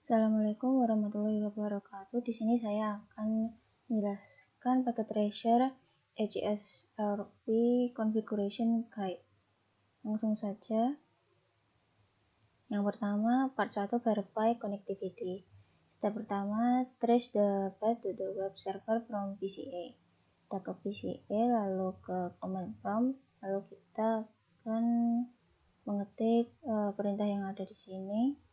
Assalamualaikum warahmatullahi wabarakatuh. Di sini saya akan menjelaskan packet tracer HSRP Configuration Guide. Langsung saja. Yang pertama, part 1 verify connectivity. Step pertama, trace the path to the web server from PCA. Kita ke PCA, lalu ke command prompt, lalu kita akan mengetik perintah yang ada di sini.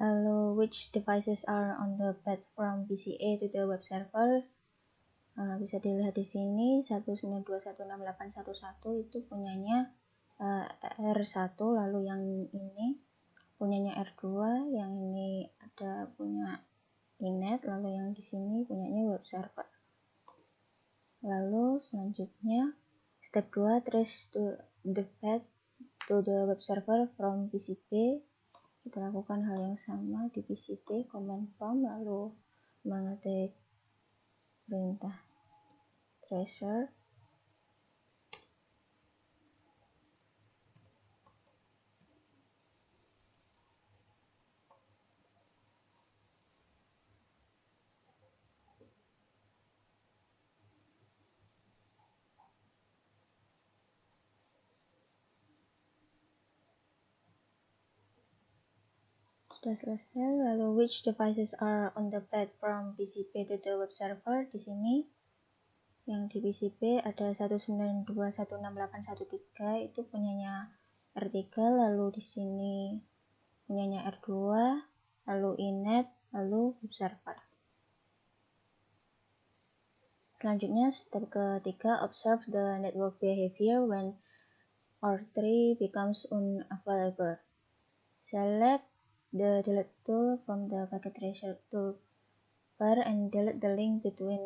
Lalu, which devices are on the path from PCA to the web server? Bisa dilihat di sini 192.168.1.1 itu punyanya R1, lalu yang ini punyanya R2, yang ini ada punya inet, lalu yang di sini punyanya web server. Lalu selanjutnya step 2, trace to the path to the web server from PCP. Kita lakukan hal yang sama di PCP, command prompt, lalu mengetik perintah tracer. Sudah selesai. Lalu which devices are on the path from PCP to the web server? Di sini yang di PCP ada 192.168.1.3 itu punyanya R3, lalu di sini punyanya R2, lalu inet, lalu web server. Selanjutnya step ketiga, observe the network behavior when R3 becomes unavailable. Select the delete tool from the packet tracer toolbar and delete the link between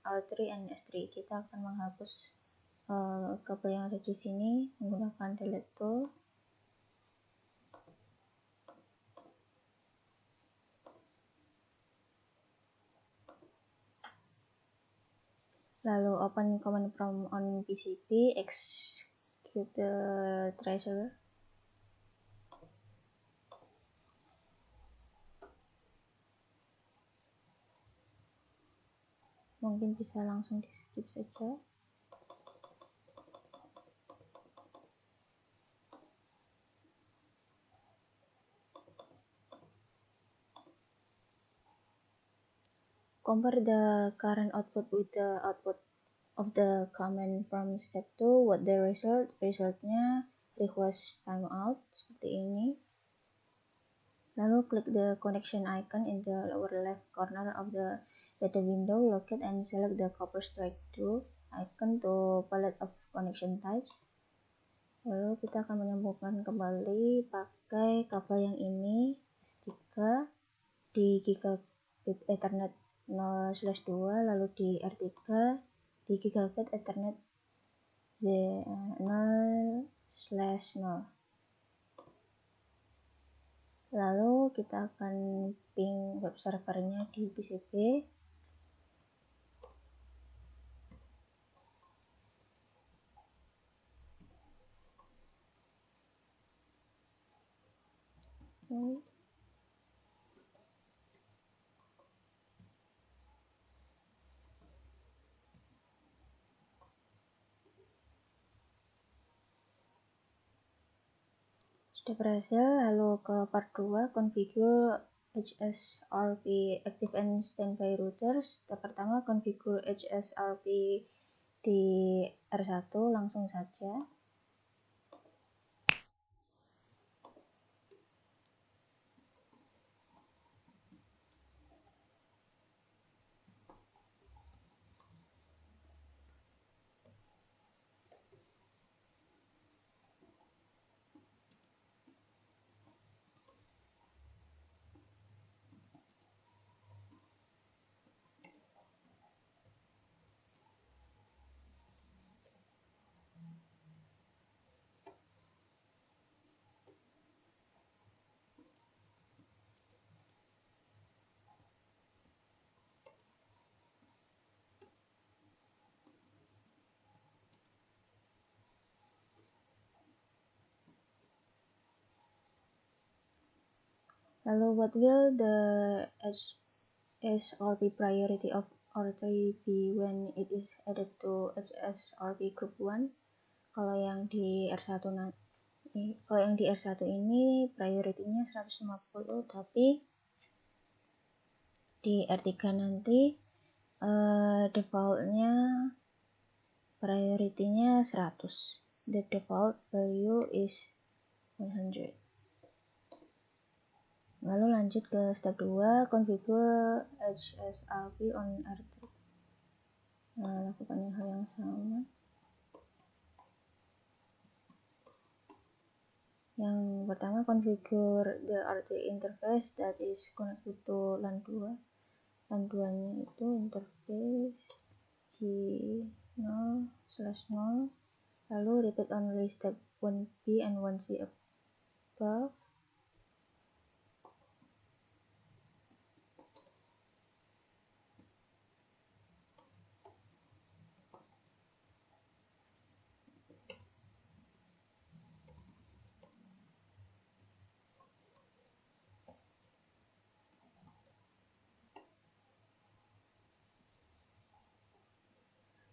R3 and S3. Kita akan menghapus kabel yang ada di sini menggunakan delete tool. Lalu open command prompt on PCP, execute the tracer. Mungkin bisa langsung di skip saja. Compare the current output with the output of the command from step 2. What the result? Resultnya request timeout seperti ini. Lalu klik the connection icon in the lower left corner of the beta window, locate and select the copper strike through icon to palette of connection types. Lalu kita akan menyambungkan kembali pakai kabel yang ini S3 di gigabit Ethernet 0/2, lalu di R3 di gigabit Ethernet 0/0. Lalu kita akan ping web servernya di PCP. Sudah berhasil. Lalu ke part 2, configure HSRP active and standby routers. Step pertama, configure HSRP di R1, langsung saja. Lalu what will the HSRP priority of R3 be when it is added to HSRP group 1? Kalau yang di R1 ini priority-nya 150, tapi di R3 nanti default-nya priority-nya 100. The default value is 100. Lalu lanjut ke step 2, configure HSRP on R3. Lakukan hal yang sama. Yang pertama, configure the R3 interface that is connected to LAN 2. LAN 2-nya itu interface G0/0. Lalu repeat only step 1B and 1C above.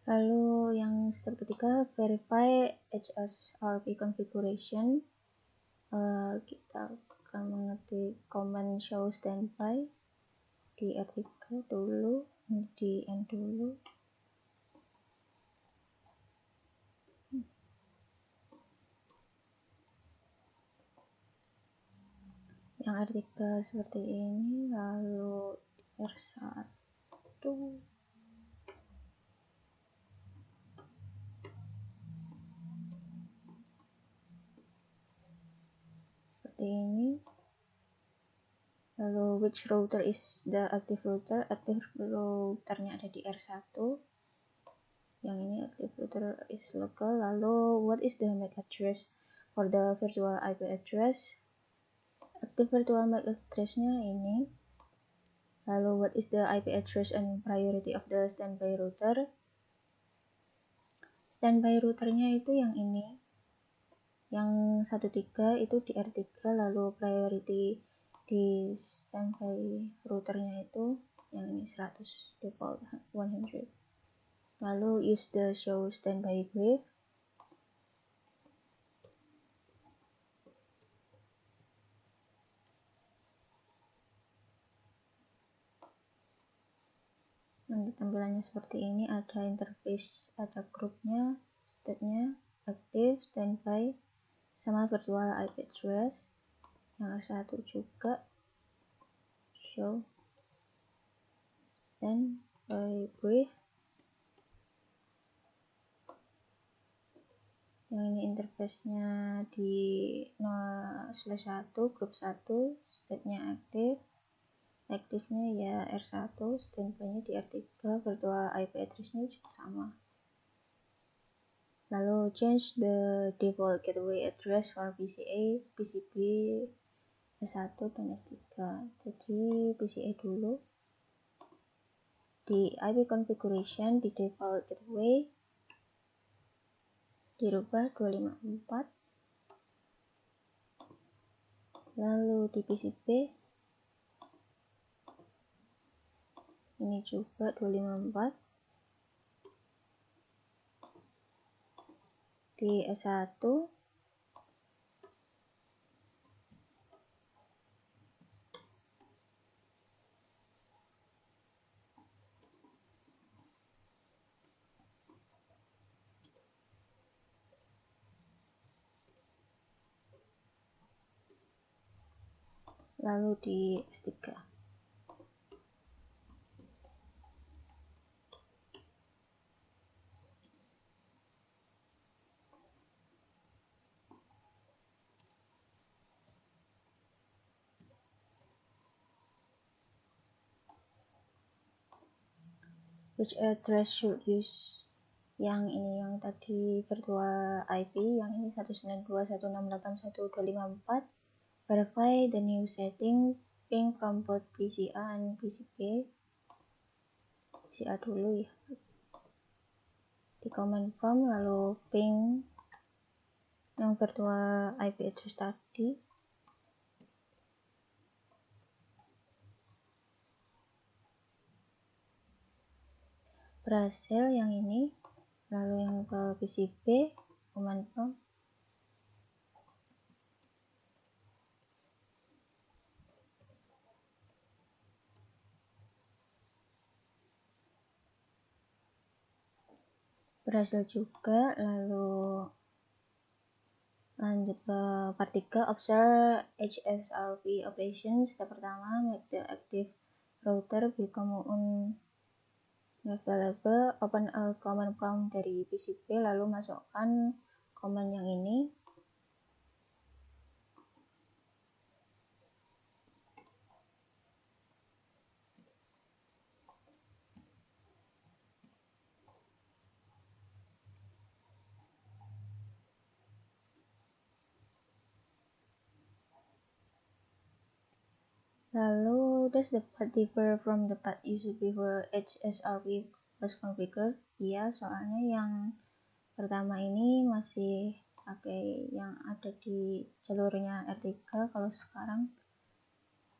Lalu yang step ketiga, verify HSRP configuration. Kita akan mengetik command show standby di R3 dulu, di N dulu. Yang R3 seperti ini, lalu R1 seperti ini. Lalu which router is the active router? Active routernya ada di R1. Yang ini active router is local. Lalu what is the MAC address for the virtual IP address? Active virtual MAC address-nya ini. Lalu what is the IP address and priority of the standby router? Standby routernya itu yang ini. Yang 13 itu di R3, lalu priority di standby routernya itu yang ini 100, default 100. Lalu use the show standby brief. Nanti tampilannya seperti ini, ada interface, ada grupnya, state-nya, active, standby, sama virtual IP address. Yang R1 juga show standby brief. Yang ini interface-nya di 0/1 grup 1, state-nya aktif, aktifnya ya R1, standby-nya di R3, virtual IP address-nya juga sama. Lalu change the default gateway address for PCA, PCB, S1 dan S3. Jadi PCA dulu. Di IP configuration, di default gateway dirubah 254. Lalu di PCB ini juga 254. Di S1 lalu di S3. Which address should use? Yang ini, yang tadi virtual IP, yang ini 192.168.1.254. Verify the new setting, ping from both PCA and PCB. PCA dulu ya. Di command prompt, lalu ping yang virtual IP address tadi. berhasil yang ini. Lalu yang ke PCB command prompt. Berhasil juga. Lalu lanjut ke part 3, observe HSRP operations. Step pertama, make the active router become unavailable. Open a command prompt dari PCB, lalu masukkan command yang ini. Lalu, does the path differ from the path used before HSRP was configured? Iya, soalnya yang pertama ini masih pakai yang ada di jalurnya R3, kalau sekarang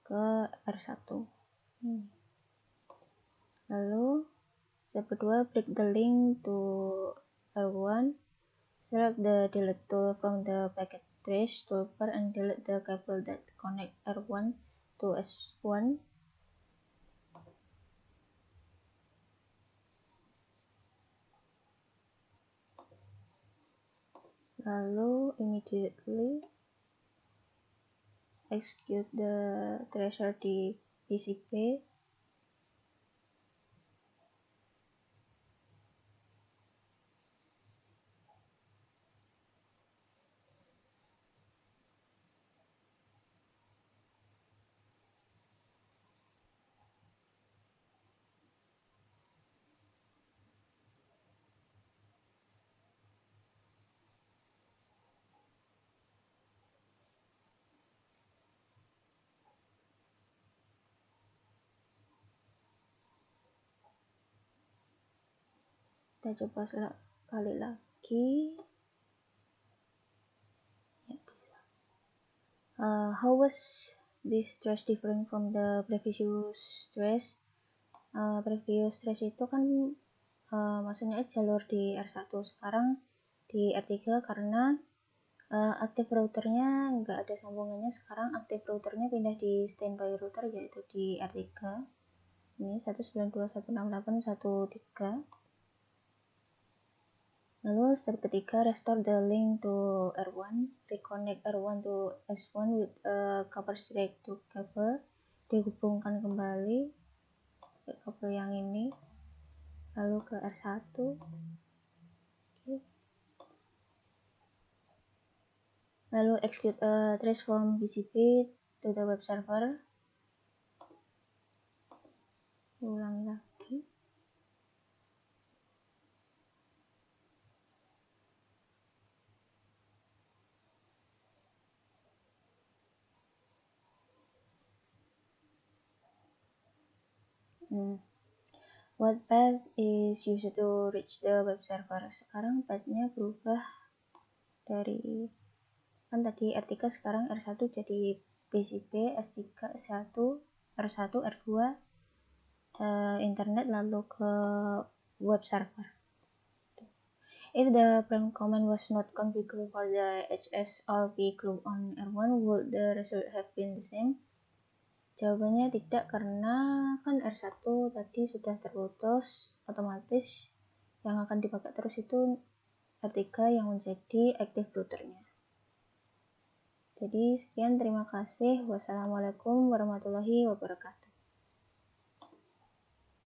ke R1. Lalu, step kedua, break the link to R1. Select the delete tool from the packet trace toolbar and delete the cable that connect R1 to S1. Lalu immediately execute the tracer di PCB. Kita coba sekali lagi. Ya, bisa. How was this trace different from the previous trace? Previous trace itu kan maksudnya jalur di R1, sekarang di R3 karena active routernya nggak ada sambungannya. Sekarang active routernya pindah di standby router, yaitu di R3. Ini 192.168.1.3. Lalu step ketiga, restore the link to R1. Reconnect R1 to S1 with a copper straight to cable. Dihubungkan kembali ke kabel yang ini, lalu ke R1. Okay. Lalu execute a trace from PCB to the web server. Ulangi lagi. What path is used to reach the web server? Sekarang pathnya berubah dari, kan tadi R3 sekarang R1 jadi PCB, S3, S1, R1, R2, internet, lalu ke web server. If the prompt command was not configured for the HSRP group on R1, would the result have been the same? Jawabannya tidak, karena kan R1 tadi sudah terputus, otomatis yang akan dipakai terus itu R3 yang menjadi active routernya. Jadi sekian, terima kasih. Wassalamualaikum warahmatullahi wabarakatuh.